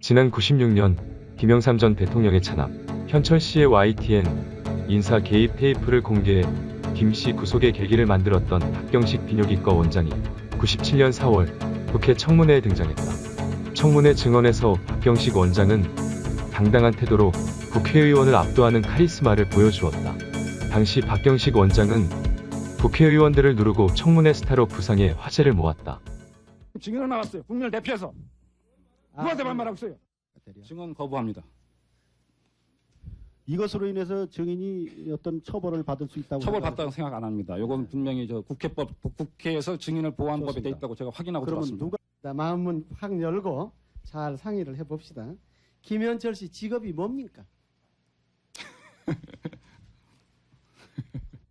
지난 96년 김영삼 전 대통령의 차남, 현철 씨의 YTN 인사 개입 테이프를 공개해 김 씨 구속의 계기를 만들었던 박경식 비뇨기과 원장이 97년 4월 국회 청문회에 등장했다. 청문회 증언에서 박경식 원장은 당당한 태도로 국회의원을 압도하는 카리스마를 보여주었다. 당시 박경식 원장은 국회의원들을 누르고 청문회 스타로 부상해 화제를 모았다. 증인은 나왔어요. 국민을 대표해서. 누구한테 반말하고 있어요? 증언 거부합니다. 이것으로 인해서 증인이 어떤 처벌을 받을 수 있다고 처벌받다고 생각 안 합니다. 이건 분명히 국회에서 증인을 보호하는 법에 돼 좋습니다. 있다고 제가 확인하고 그러면 들어왔습니다. 누가 마음은 확 열고 잘 상의를 해봅시다. 김현철 씨 직업이 뭡니까?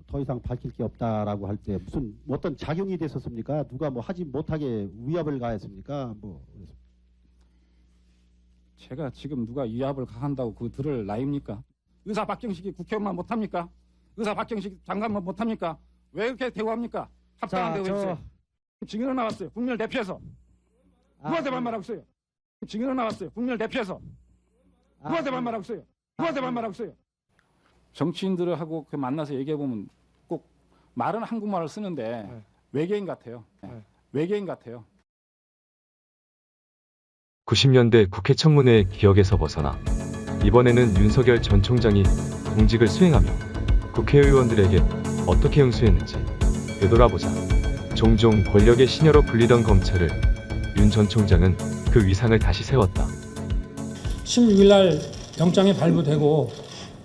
더 이상 밝힐 게 없다라고 할 때 무슨 어떤 작용이 됐었습니까? 누가 뭐 하지 못하게 위협을 가했습니까? 뭐 그래서. 제가 지금 누가 위압을 가한다고 그 들을 나이입니까? 의사 박경식이 국회의원만 못합니까? 의사 박경식 장관만 못합니까? 왜 이렇게 대우합니까? 합당한 대우 해주세요. 증인은 나왔어요. 국민을 대표해서. 누구한테 반말하고 있어요? 증인은 나왔어요. 국민을 대표해서. 누구한테 반말하고 있어요? 누구한테 반말하고 있어요? 정치인들하고 만나서 얘기해보면 꼭 말은 한국말을 쓰는데 외계인 같아요. 외계인 같아요. 90년대 국회 청문회 기억에서 벗어나 이번에는 윤석열 전 총장이 공직을 수행하며 국회의원들에게 어떻게 응수했는지 되돌아보자. 종종 권력의 시녀로 불리던 검찰을 윤 전 총장은 그 위상을 다시 세웠다. 16일 날 영장이 발부되고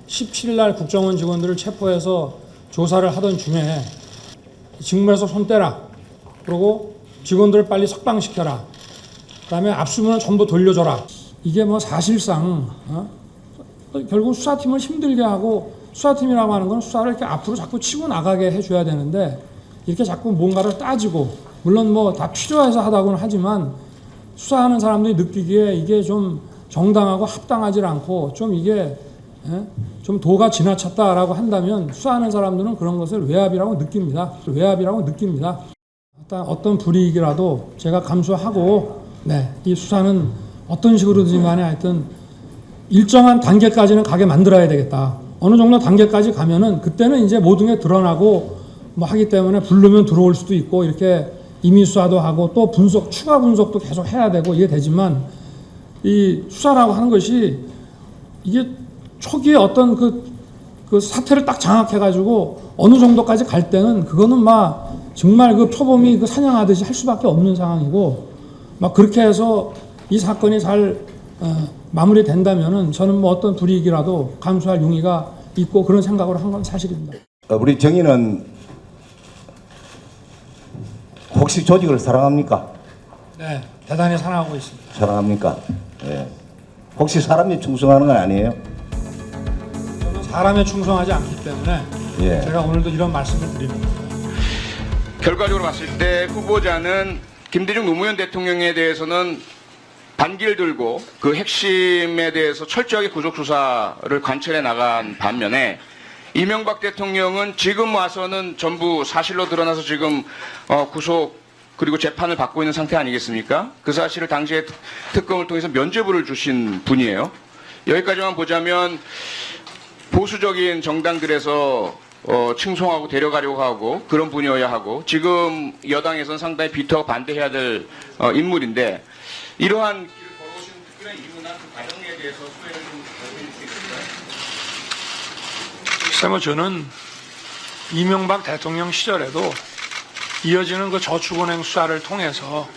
17일 날 국정원 직원들을 체포해서 조사를 하던 중에 직무에서 손 떼라. 그리고 직원들을 빨리 석방시켜라. 그다음에 압수문을 전부 돌려줘라. 이게 뭐 사실상 결국 수사팀을 힘들게 하고, 수사팀이라고 하는 건 수사를 이렇게 앞으로 자꾸 치고 나가게 해줘야 되는데 이렇게 자꾸 뭔가를 따지고, 물론 뭐 다 필요해서 하다고는 하지만 수사하는 사람들이 느끼기에 이게 좀 정당하고 합당하지 않고 좀 이게 좀 도가 지나쳤다라고 한다면 수사하는 사람들은 그런 것을 외압이라고 느낍니다. 외압이라고 느낍니다. 어떤 불이익이라도 제가 감수하고 이 수사는 어떤 식으로든 간에 하여튼 일정한 단계까지는 가게 만들어야 되겠다. 어느 정도 단계까지 가면은 그때는 이제 모든 게 드러나고 뭐 하기 때문에 부르면 들어올 수도 있고 이렇게 임의 수사도 하고 또 분석, 추가 분석도 계속 해야 되고 이게 되지만 이 수사라고 하는 것이 이게 초기에 어떤 그 사태를 딱 장악해가지고 어느 정도까지 갈 때는 그거는 막 정말 그 표범이 그 사냥하듯이 할 수밖에 없는 상황이고 막 그렇게 해서 이 사건이 잘 마무리된다면은 저는 뭐 어떤 불이익이라도 감수할 용의가 있고 그런 생각을 한 건 사실입니다. 우리 정의는 혹시 조직을 사랑합니까? 네, 대단히 사랑하고 있습니다. 사랑합니까? 예. 혹시 사람이 충성하는 건 아니에요? 저는 사람에 충성하지 않기 때문에 예. 제가 오늘도 이런 말씀을 드립니다. 결과적으로 봤을 때 후보자는 김대중 노무현 대통령에 대해서는 반기를 들고 그 핵심에 대해서 철저하게 구속 수사를 관철해 나간 반면에 이명박 대통령은 지금 와서는 전부 사실로 드러나서 지금 구속 그리고 재판을 받고 있는 상태 아니겠습니까? 그 사실을 당시에 특검을 통해서 면죄부를 주신 분이에요. 여기까지만 보자면 보수적인 정당들에서 칭송하고 데려가려고 하고 그런 분이어야 하고 지금 여당에서는 상당히 비토하고 반대해야 될 인물인데 이러한 길을 걸어오신 특별한 이유나 그 과정에 대해서 소개를 좀 해주실 수 있을까요? 글쎄 뭐 저는 이명박 대통령 시절에도 이어지는 그 저축은행 수사를 통해서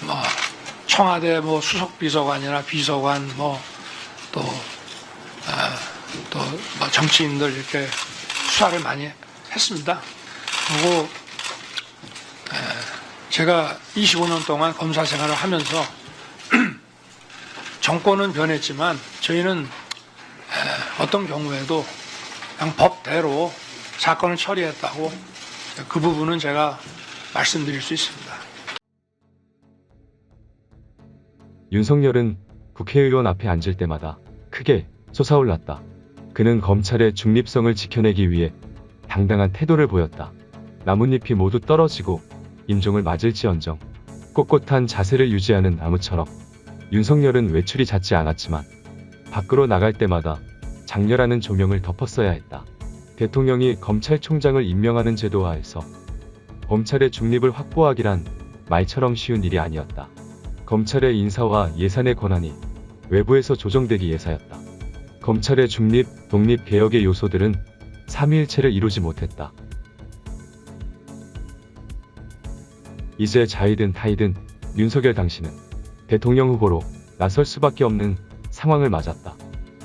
뭐 청와대 뭐 수석 비서관이나 비서관 뭐 또 뭐 정치인들 이렇게 수사를 많이 했습니다. 그리고 제가 25년 동안 검사 생활을 하면서 정권은 변했지만 저희는 어떤 경우에도 그냥 법대로 사건을 처리했다고 그 부분은 제가 말씀드릴 수 있습니다. 윤석열은 국회의원 앞에 앉을 때마다 크게 솟아올랐다. 그는 검찰의 중립성을 지켜내기 위해 당당한 태도를 보였다. 나뭇잎이 모두 떨어지고 임종을 맞을지언정 꼿꼿한 자세를 유지하는 나무처럼 윤석열은 외출이 잦지 않았지만 밖으로 나갈 때마다 장렬하는 조명을 덮었어야 했다. 대통령이 검찰총장을 임명하는 제도하에서 검찰의 중립을 확보하기란 말처럼 쉬운 일이 아니었다. 검찰의 인사와 예산의 권한이 외부에서 조정되기 예사였다. 검찰의 중립, 독립 개혁의 요소들은 삼위일체를 이루지 못했다. 이제 자이든 타이든 윤석열 당신은 대통령 후보로 나설 수밖에 없는 상황을 맞았다.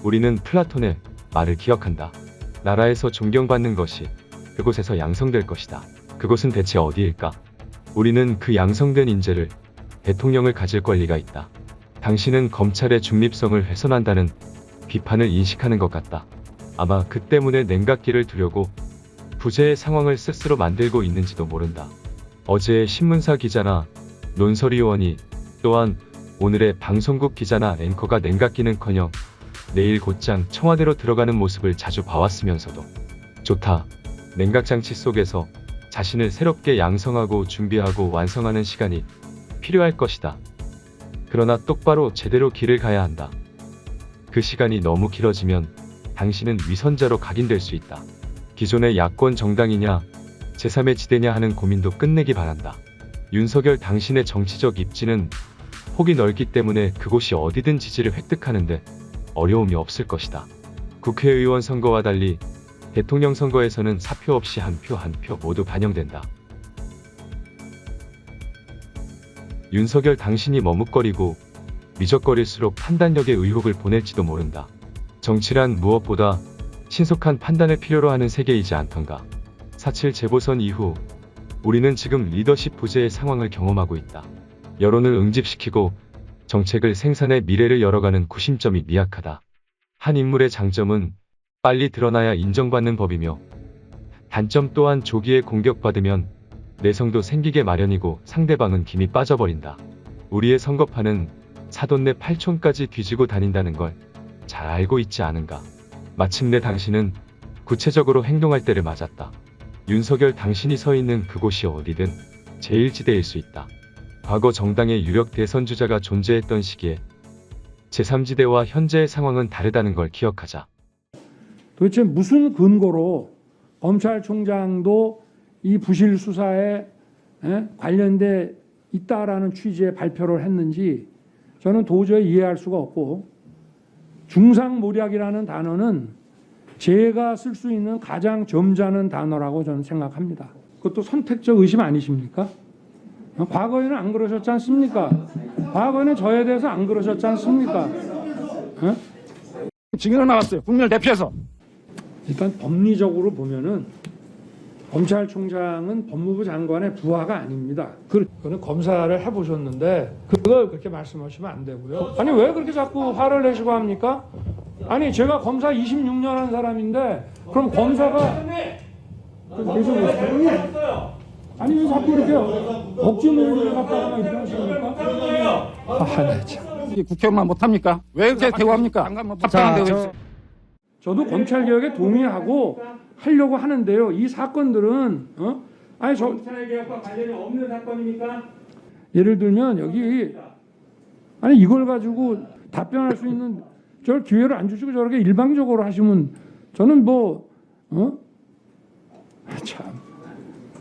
우리는 플라톤의 말을 기억한다. 나라에서 존경받는 것이 그곳에서 양성될 것이다. 그곳은 대체 어디일까? 우리는 그 양성된 인재를 대통령을 가질 권리가 있다. 당신은 검찰의 중립성을 훼손한다는 비판을 인식하는 것 같다. 아마 그 때문에 냉각기를 두려고 부재의 상황을 스스로 만들고 있는지도 모른다. 어제의 신문사 기자나 논설위원이 또한 오늘의 방송국 기자나 앵커가 냉각기는커녕 내일 곧장 청와대로 들어가는 모습을 자주 봐왔으면서도 좋다. 냉각장치 속에서 자신을 새롭게 양성하고 준비하고 완성하는 시간이 필요할 것이다. 그러나 똑바로 제대로 길을 가야 한다. 그 시간이 너무 길어지면 당신은 위선자로 각인될 수 있다. 기존의 야권 정당이냐 제3의 지대냐 하는 고민도 끝내기 바란다. 윤석열 당신의 정치적 입지는 폭이 넓기 때문에 그곳이 어디든 지지를 획득하는데 어려움이 없을 것이다. 국회의원 선거와 달리 대통령 선거에서는 사표 없이 한 표 한 표 모두 반영된다. 윤석열 당신이 머뭇거리고 미적거릴수록 판단력의 의혹을 보낼지도 모른다. 정치란 무엇보다 신속한 판단을 필요로 하는 세계이지 않던가. 4.7 재보선 이후 우리는 지금 리더십 부재의 상황을 경험하고 있다. 여론을 응집시키고 정책을 생산해 미래를 열어가는 구심점이 미약하다. 한 인물의 장점은 빨리 드러나야 인정받는 법이며 단점 또한 조기에 공격받으면 내성도 생기게 마련이고 상대방은 김이 빠져버린다. 우리의 선거판은 사돈네 팔촌까지 뒤지고 다닌다는 걸 잘 알고 있지 않은가. 마침내 당신은 구체적으로 행동할 때를 맞았다. 윤석열 당신이 서 있는 그곳이 어디든 제1지대일 수 있다. 과거 정당의 유력 대선 주자가 존재했던 시기에 제3지대와 현재의 상황은 다르다는 걸 기억하자. 도대체 무슨 근거로 검찰총장도 이 부실 수사에 관련돼 있다라는 취지의 발표를 했는지 저는 도저히 이해할 수가 없고, 중상모략이라는 단어는 제가 쓸 수 있는 가장 점잖은 단어라고 저는 생각합니다. 그것도 선택적 의심 아니십니까? 과거에는 안 그러셨지 않습니까? 과거에는 저에 대해서 안 그러셨지 않습니까? 증인으로 나왔어요. 국민을 대표해서. 일단 법리적으로 보면은 검찰총장은 법무부 장관의 부하가 아닙니다. 그거는 검사를 해보셨는데 그걸 그렇게 말씀하시면 안 되고요. 아니 왜 그렇게 자꾸 화를 내시고 합니까? 아니 제가 검사 26년 한 사람인데 그럼 검사가 계속 아니 왜 자꾸 이렇게 억지 논리를 갖다가 이렇게 하십니까? 네, 참. 국회의원만 못합니까? 왜 그렇게 대우합니까? 합당한 대우 있어요. 저도 검찰개혁에 동의하고 하려고 하는데요. 이 사건들은 아니 검찰개혁과 관련이 없는 사건입니까? 예를 들면 여기 아니 이걸 가지고 답변할 수 있는 저를 기회를 안 주시고 저렇게 일방적으로 하시면 저는 참.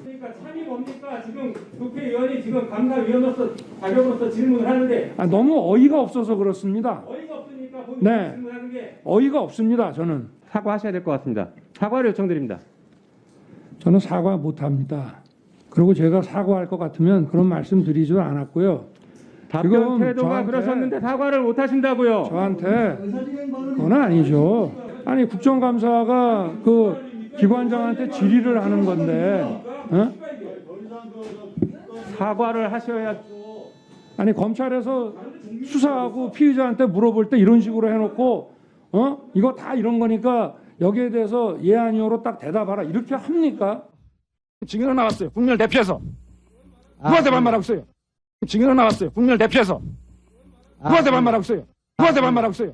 그러니까 참이 뭡니까? 지금 국회의원이 지금 감사위원으로서 자격으로서 질문을 하는데 너무 어이가 없어서 그렇습니다. 어이가 없으니까 네. 질문하는 게 어이가 없습니다. 저는 사과하셔야 될 것 같습니다. 사과를 요청드립니다. 저는 사과 못합니다. 그리고 제가 사과할 것 같으면 그런 말씀 드리지도 않았고요. 답변 태도가 그러셨는데 사과를 못하신다고요. 저한테 그건 아니죠. 아니 국정감사가 그 기관장한테 질의를 하는 건데 사과를 하셔야. 아니 검찰에서 수사하고 피의자한테 물어볼 때 이런 식으로 해놓고 이거 다 이런 거니까 여기에 대해서 예 아니오로 딱 대답하라 이렇게 합니까? 증인으로 나왔어요. 국민을 대표해서. 누구한테 반말하고 있어요? 증인으로 나왔어요. 국민을 대표해서. 누구한테 반말하고 있어요? 누구한테 반말하고 있어요?